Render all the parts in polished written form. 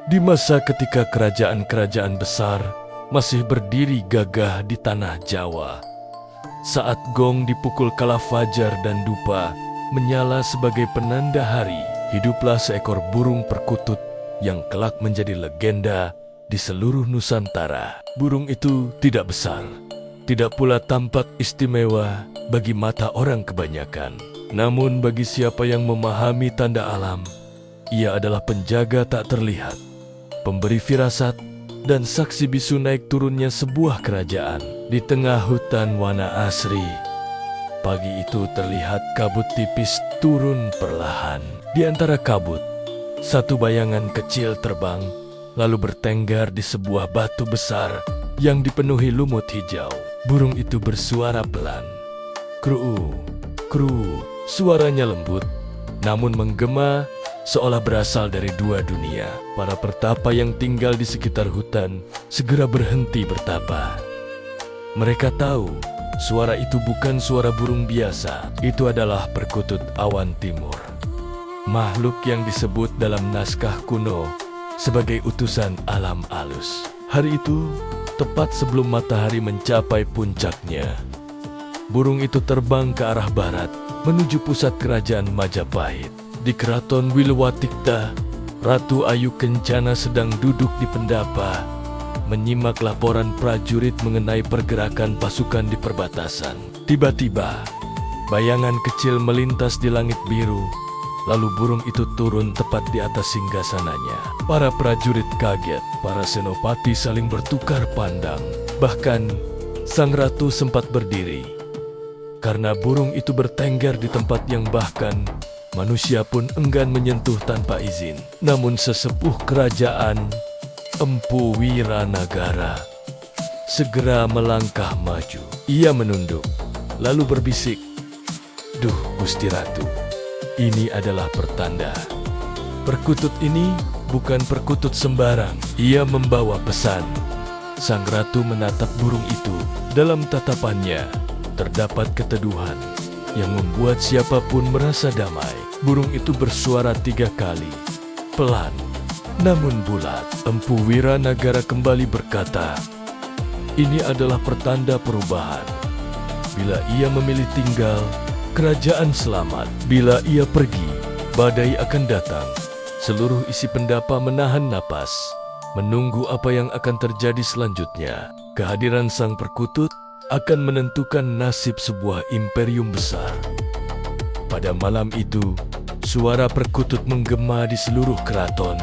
Di masa ketika kerajaan-kerajaan besar masih berdiri gagah di tanah Jawa, saat gong dipukul kala fajar dan dupa menyala sebagai penanda hari, hiduplah seekor burung perkutut yang kelak menjadi legenda di seluruh Nusantara. Burung itu tidak besar, tidak pula tampak istimewa bagi mata orang kebanyakan. Namun bagi siapa yang memahami tanda alam, ia adalah penjaga tak terlihat, pemberi firasat, dan saksi bisu naik turunnya sebuah kerajaan di tengah hutan warna asri. Pagi itu terlihat kabut tipis turun perlahan. Di antara kabut, satu bayangan kecil terbang, lalu bertengger di sebuah batu besar yang dipenuhi lumut hijau. Burung itu bersuara pelan. Kru, kru, suaranya lembut, namun menggema seolah berasal dari dua dunia. Para pertapa yang tinggal di sekitar hutan segera berhenti bertapa. Mereka tahu suara itu bukan suara burung biasa, itu adalah perkutut awan timur. Makhluk yang disebut dalam naskah kuno sebagai utusan alam alus. Hari itu, tepat sebelum matahari mencapai puncaknya, burung itu terbang ke arah barat menuju pusat kerajaan Majapahit. Di keraton Wilwatikta, Ratu Ayu Kencana sedang duduk di pendapa, menyimak laporan prajurit mengenai pergerakan pasukan di perbatasan. Tiba-tiba, bayangan kecil melintas di langit biru, lalu burung itu turun tepat di atas singgasananya. Para prajurit kaget, para senopati saling bertukar pandang. Bahkan, sang ratu sempat berdiri, karena burung itu bertengger di tempat yang bahkan manusia pun enggan menyentuh tanpa izin. Namun sesepuh kerajaan, Empu Wiranagara, segera melangkah maju. Ia menunduk, lalu berbisik, "Duh, Gusti Ratu, ini adalah pertanda. Perkutut ini bukan perkutut sembarang. Ia membawa pesan." Sang ratu menatap burung itu. Dalam tatapannya terdapat keteduhan yang membuat siapapun merasa damai. Burung itu bersuara 3 kali, pelan namun bulat. Empu Wiranagara kembali berkata, "Ini adalah pertanda perubahan. Bila ia memilih tinggal, kerajaan selamat. Bila ia pergi, badai akan datang." Seluruh isi pendapa menahan napas, menunggu apa yang akan terjadi selanjutnya. Kehadiran sang perkutut akan menentukan nasib sebuah imperium besar. Pada malam itu, suara perkutut menggema di seluruh keraton,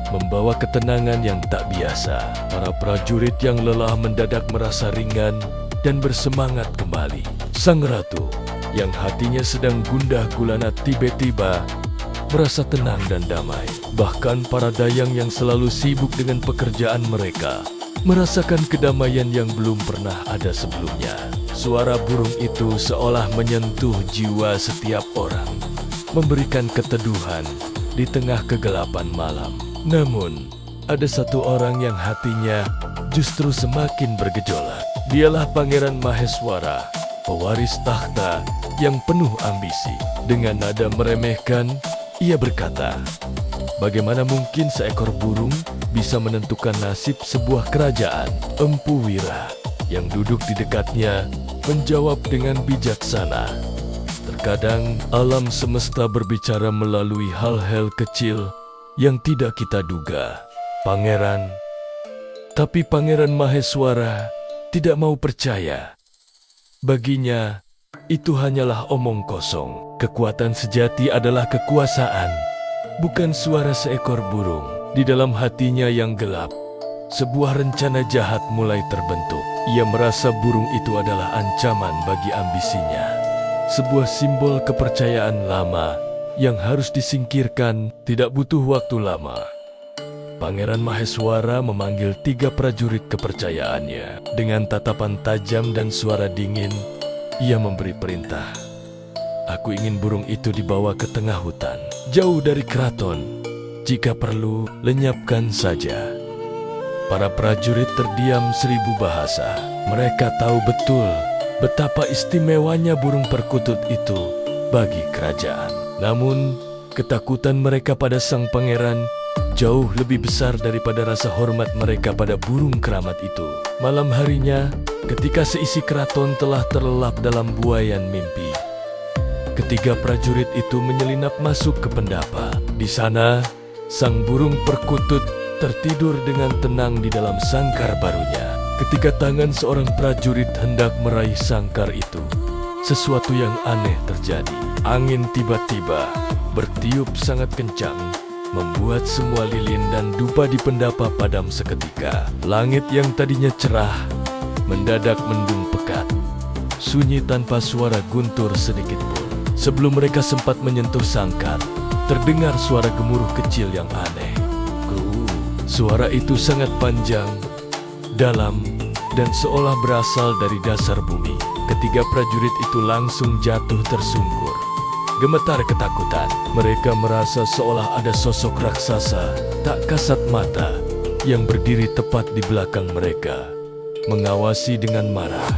membawa ketenangan yang tak biasa. Para prajurit yang lelah mendadak merasa ringan dan bersemangat kembali. Sang ratu, yang hatinya sedang gundah gulana, tiba-tiba merasa tenang dan damai. Bahkan para dayang yang selalu sibuk dengan pekerjaan mereka merasakan kedamaian yang belum pernah ada sebelumnya. Suara burung itu seolah menyentuh jiwa setiap orang, memberikan keteduhan di tengah kegelapan malam. Namun, ada satu orang yang hatinya justru semakin bergejolak. Dialah Pangeran Maheswara, pewaris tahta yang penuh ambisi. Dengan nada meremehkan, ia berkata, "Bagaimana mungkin seekor burung bisa menentukan nasib sebuah kerajaan?" Empu Wira yang duduk di dekatnya menjawab dengan bijaksana, "Terkadang alam semesta berbicara melalui hal-hal kecil yang tidak kita duga, Pangeran." Tapi Pangeran Maheswara tidak mau percaya. Baginya, itu hanyalah omong kosong. Kekuatan sejati adalah kekuasaan, bukan suara seekor burung. Di dalam hatinya yang gelap, sebuah rencana jahat mulai terbentuk. Ia merasa burung itu adalah ancaman bagi ambisinya. Sebuah simbol kepercayaan lama yang harus disingkirkan. Tidak butuh waktu lama, Pangeran Maheswara memanggil 3 prajurit kepercayaannya. Dengan tatapan tajam dan suara dingin, ia memberi perintah. "Aku ingin burung itu dibawa ke tengah hutan, jauh dari keraton. Jika perlu, lenyapkan saja." Para prajurit terdiam 1000 bahasa. Mereka tahu betul betapa istimewanya burung perkutut itu bagi kerajaan. Namun, ketakutan mereka pada sang pangeran jauh lebih besar daripada rasa hormat mereka pada burung keramat itu. Malam harinya, ketika seisi keraton telah terlelap dalam buaian mimpi, ketiga prajurit itu menyelinap masuk ke pendapa. Di sana, sang burung perkutut tertidur dengan tenang di dalam sangkar barunya. Ketika tangan seorang prajurit hendak meraih sangkar itu, sesuatu yang aneh terjadi. Angin tiba-tiba bertiup sangat kencang, membuat semua lilin dan dupa di pendapa padam seketika. Langit yang tadinya cerah mendadak mendung pekat, sunyi tanpa suara guntur sedikit pun. Sebelum mereka sempat menyentuh sangkar, terdengar suara gemuruh kecil yang aneh. Suara itu sangat panjang, dalam, dan seolah berasal dari dasar bumi. Ketiga prajurit itu langsung jatuh tersungkur. Gemetar ketakutan, mereka merasa seolah ada sosok raksasa tak kasat mata yang berdiri tepat di belakang mereka, mengawasi dengan marah.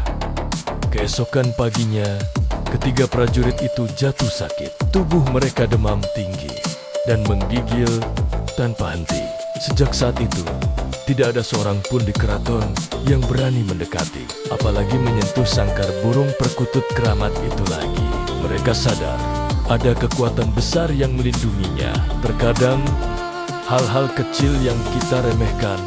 Keesokan paginya, ketiga prajurit itu jatuh sakit. Tubuh mereka demam tinggi dan menggigil tanpa henti. Sejak saat itu, tidak ada seorang pun di keraton yang berani mendekati, apalagi menyentuh sangkar burung perkutut keramat itu lagi. Mereka sadar ada kekuatan besar yang melindunginya. Terkadang, hal-hal kecil yang kita remehkan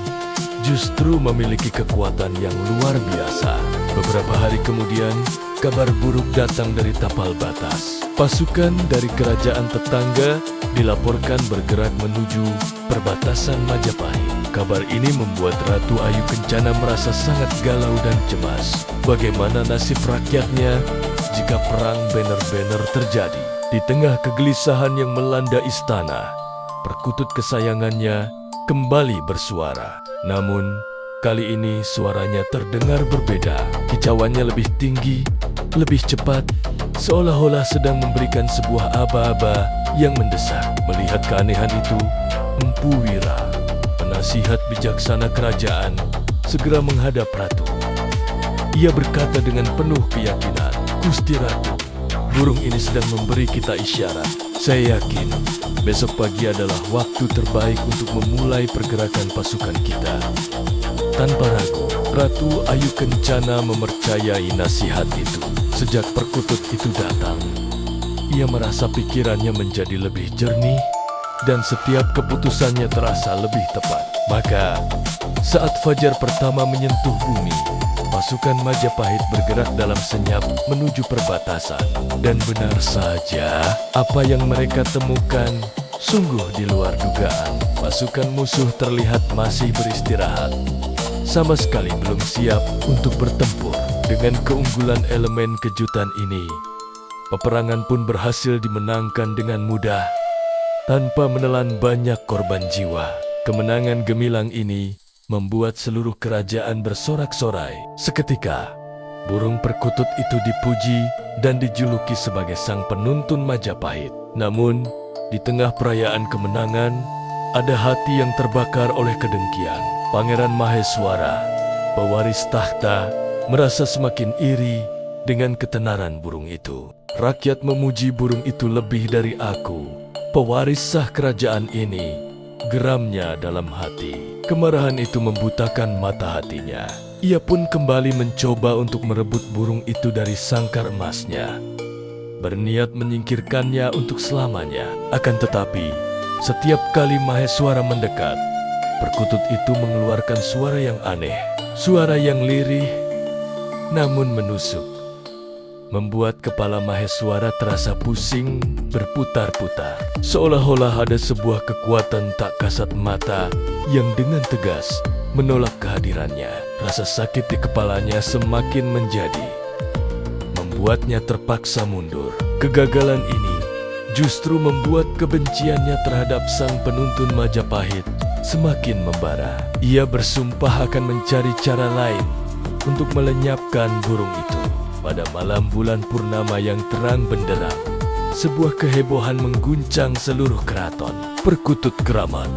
justru memiliki kekuatan yang luar biasa. Beberapa hari kemudian, kabar buruk datang dari tapal batas. Pasukan dari kerajaan tetangga dilaporkan bergerak menuju perbatasan Majapahit. Kabar ini membuat Ratu Ayu Kencana merasa sangat galau dan cemas. Bagaimana nasib rakyatnya jika perang bener-bener terjadi? Di tengah kegelisahan yang melanda istana, perkutut kesayangannya kembali bersuara. Namun, kali ini suaranya terdengar berbeda. Kicauannya lebih tinggi, lebih cepat, seolah-olah sedang memberikan sebuah aba-aba yang mendesak. Melihat keanehan itu, Empu Wira, penasihat bijaksana kerajaan, segera menghadap Ratu. Ia berkata dengan penuh keyakinan, "Gusti Ratu, burung ini sedang memberi kita isyarat. Saya yakin besok pagi adalah waktu terbaik untuk memulai pergerakan pasukan kita." Tanpa ragu, Ratu Ayu Kencana mempercayai nasihat itu. Sejak perkutut itu datang, ia merasa pikirannya menjadi lebih jernih dan setiap keputusannya terasa lebih tepat. Maka, saat fajar pertama menyentuh bumi, pasukan Majapahit bergerak dalam senyap menuju perbatasan. Dan benar saja, apa yang mereka temukan sungguh di luar dugaan. Pasukan musuh terlihat masih beristirahat, sama sekali belum siap untuk bertempur. Dengan keunggulan elemen kejutan ini, peperangan pun berhasil dimenangkan dengan mudah, tanpa menelan banyak korban jiwa. Kemenangan gemilang ini membuat seluruh kerajaan bersorak-sorai. Seketika, burung perkutut itu dipuji dan dijuluki sebagai sang penuntun Majapahit. Namun, di tengah perayaan kemenangan, ada hati yang terbakar oleh kedengkian. Pangeran Maheswara, pewaris tahta, merasa semakin iri dengan ketenaran burung itu. "Rakyat memuji burung itu lebih dari aku, pewaris sah kerajaan ini," geramnya dalam hati. Kemarahan itu membutakan mata hatinya. Ia pun kembali mencoba untuk merebut burung itu dari sangkar emasnya, berniat menyingkirkannya untuk selamanya. Akan tetapi, setiap kali Maheswara mendekat, perkutut itu mengeluarkan suara yang aneh, suara yang lirih namun menusuk, membuat kepala Maheswara terasa pusing berputar-putar. Seolah-olah ada sebuah kekuatan tak kasat mata yang dengan tegas menolak kehadirannya. Rasa sakit di kepalanya semakin menjadi, membuatnya terpaksa mundur. Kegagalan ini justru membuat kebenciannya terhadap sang penuntun Majapahit semakin membara. Ia bersumpah akan mencari cara lain untuk melenyapkan burung itu. Pada malam bulan purnama yang terang benderang, sebuah kehebohan mengguncang seluruh keraton. Perkutut keramat,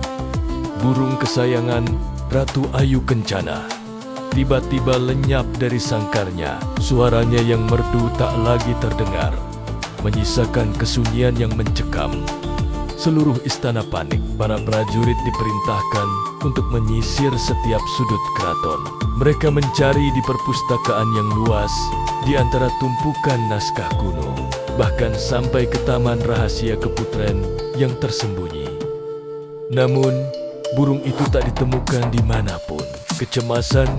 burung kesayangan Ratu Ayu Kencana, tiba-tiba lenyap dari sangkarnya. Suaranya yang merdu tak lagi terdengar, menyisakan kesunyian yang mencekam, Seluruh istana panik. Para prajurit diperintahkan untuk menyisir setiap sudut keraton. Mereka mencari di perpustakaan yang luas, di antara tumpukan naskah kuno, bahkan sampai ke taman rahasia Keputren yang tersembunyi. Namun, burung itu tak ditemukan dimanapun. Kecemasan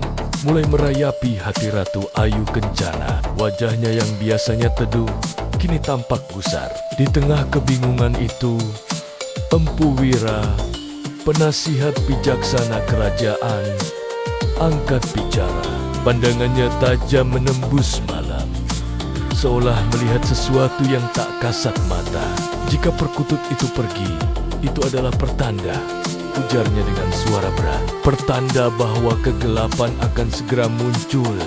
mulai merayapi hati Ratu Ayu Kencana. Wajahnya yang biasanya teduh, kini tampak gusar. Di tengah kebingungan itu, Empu Wira, penasihat bijaksana kerajaan, angkat bicara. Pandangannya tajam menembus malam, seolah melihat sesuatu yang tak kasat mata. Jika perkutut itu pergi, itu adalah pertanda, ujarnya dengan suara berat. Pertanda bahwa kegelapan akan segera muncul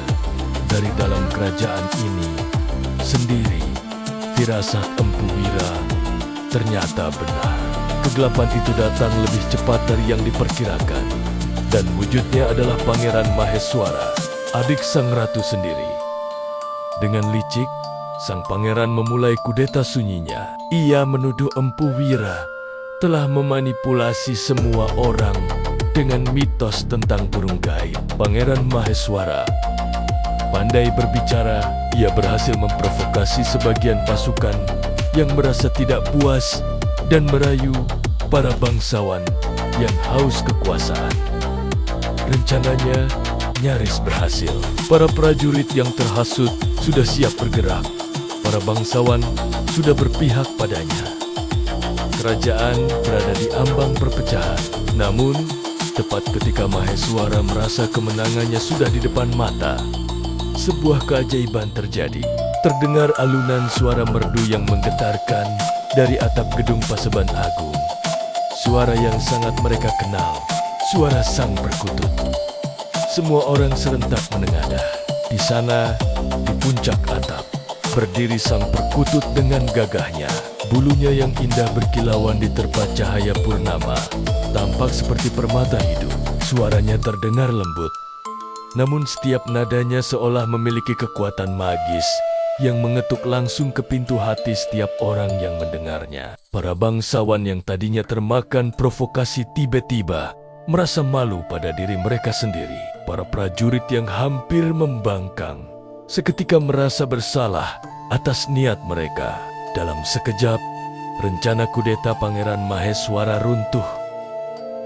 dari dalam kerajaan ini sendiri. Firasat Empu Wira ternyata benar. Kegelapan itu datang lebih cepat dari yang diperkirakan, dan wujudnya adalah Pangeran Maheswara, adik sang ratu sendiri. Dengan licik, sang pangeran memulai kudeta sunyinya. Ia menuduh Empu Wira telah memanipulasi semua orang dengan mitos tentang burung gaib. Pangeran Maheswara pandai berbicara. Ia berhasil memprovokasi sebagian pasukan yang merasa tidak puas dan merayu para bangsawan yang haus kekuasaan. Rencananya nyaris berhasil. Para prajurit yang terhasut sudah siap bergerak. Para bangsawan sudah berpihak padanya. Kerajaan berada di ambang perpecahan. Namun, tepat ketika Maheswara merasa kemenangannya sudah di depan mata, sebuah keajaiban terjadi. Terdengar alunan suara merdu yang menggetarkan dari atap gedung Paseban Agung. Suara yang sangat mereka kenal, suara sang perkutut. Semua orang serentak menengadah. Di sana, di puncak atap, berdiri sang perkutut dengan gagahnya. Bulunya yang indah berkilauan diterpa cahaya purnama, tampak seperti permata hidup. Suaranya terdengar lembut, namun setiap nadanya seolah memiliki kekuatan magis yang mengetuk langsung ke pintu hati setiap orang yang mendengarnya. Para bangsawan yang tadinya termakan provokasi tiba-tiba merasa malu pada diri mereka sendiri. Para prajurit yang hampir membangkang seketika merasa bersalah atas niat mereka. Dalam sekejap, rencana kudeta Pangeran Maheswara runtuh.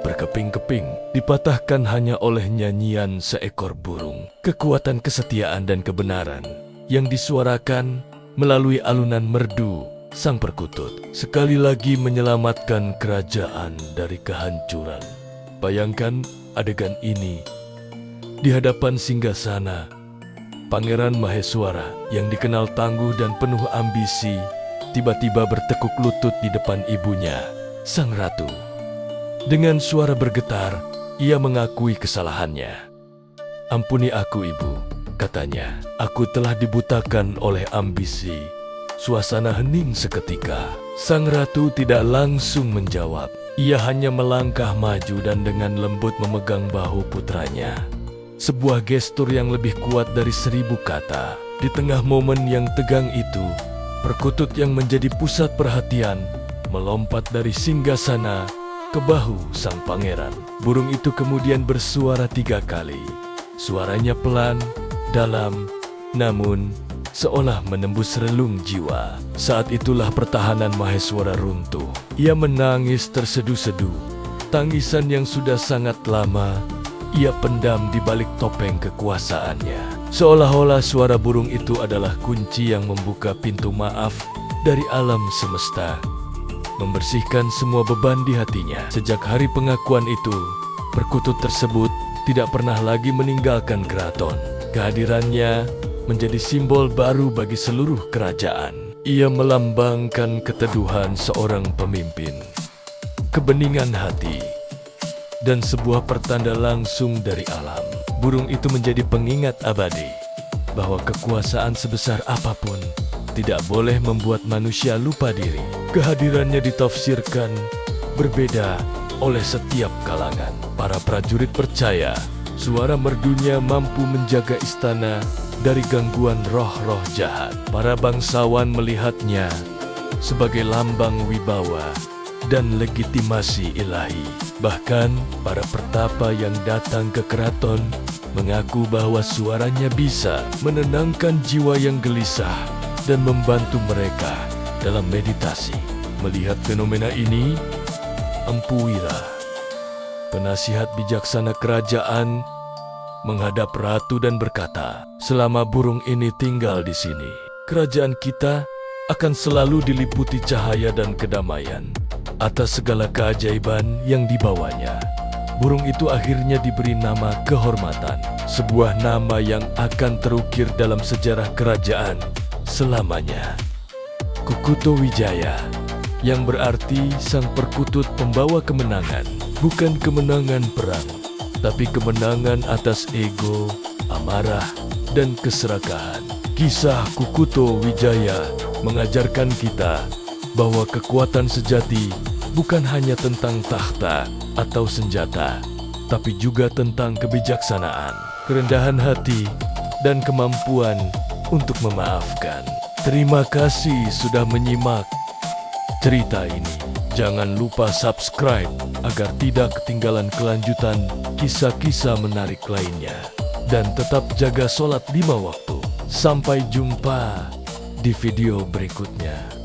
Berkeping-keping, dipatahkan hanya oleh nyanyian seekor burung. Kekuatan kesetiaan dan kebenaran yang disuarakan melalui alunan merdu sang perkutut sekali lagi menyelamatkan kerajaan dari kehancuran. Bayangkan adegan ini di hadapan singgasana Pangeran Maheswara yang dikenal tangguh dan penuh ambisi, tiba-tiba bertekuk lutut di depan ibunya, sang ratu. Dengan suara bergetar, ia mengakui kesalahannya. "Ampuni aku, Ibu," katanya. "Aku telah dibutakan oleh ambisi." Suasana hening seketika. Sang ratu tidak langsung menjawab. Ia hanya melangkah maju dan dengan lembut memegang bahu putranya. Sebuah gestur yang lebih kuat dari 1000 kata. Di tengah momen yang tegang itu, perkutut yang menjadi pusat perhatian melompat dari singgasana ke bahu sang pangeran. Burung itu kemudian bersuara 3 kali. Suaranya pelan, dalam, namun seolah menembus relung jiwa. Saat itulah pertahanan Maheswara runtuh. Ia menangis terseduh-seduh. Tangisan yang sudah sangat lama ia pendam di balik topeng kekuasaannya. Seolah-olah suara burung itu adalah kunci yang membuka pintu maaf dari alam semesta, membersihkan semua beban di hatinya. Sejak hari pengakuan itu, perkutut tersebut tidak pernah lagi meninggalkan keraton. Kehadirannya menjadi simbol baru bagi seluruh kerajaan. Ia melambangkan keteduhan seorang pemimpin, kebeningan hati, dan sebuah pertanda langsung dari alam. Burung itu menjadi pengingat abadi bahwa kekuasaan sebesar apapun tidak boleh membuat manusia lupa diri. Kehadirannya ditafsirkan berbeda oleh setiap kalangan. Para prajurit percaya suara merdunya mampu menjaga istana dari gangguan roh-roh jahat. Para bangsawan melihatnya sebagai lambang wibawa dan legitimasi ilahi. Bahkan para pertapa yang datang ke keraton mengaku bahwa suaranya bisa menenangkan jiwa yang gelisah dan membantu mereka dalam meditasi. Melihat fenomena ini, Empu Wira, penasihat bijaksana kerajaan, menghadap ratu dan berkata, "Selama burung ini tinggal di sini, kerajaan kita akan selalu diliputi cahaya dan kedamaian atas segala keajaiban yang dibawanya." Burung itu akhirnya diberi nama kehormatan, sebuah nama yang akan terukir dalam sejarah kerajaan selamanya. Kukuto Wijaya, yang berarti sang perkutut pembawa kemenangan, bukan kemenangan perang, tapi kemenangan atas ego, amarah, dan keserakahan. Kisah Kukuto Wijaya mengajarkan kita bahwa kekuatan sejati bukan hanya tentang tahta atau senjata, tapi juga tentang kebijaksanaan, kerendahan hati, dan kemampuan untuk memaafkan. Terima kasih sudah menyimak cerita ini. Jangan lupa subscribe agar tidak ketinggalan kelanjutan kisah-kisah menarik lainnya. Dan tetap jaga sholat 5 waktu. Sampai jumpa di video berikutnya.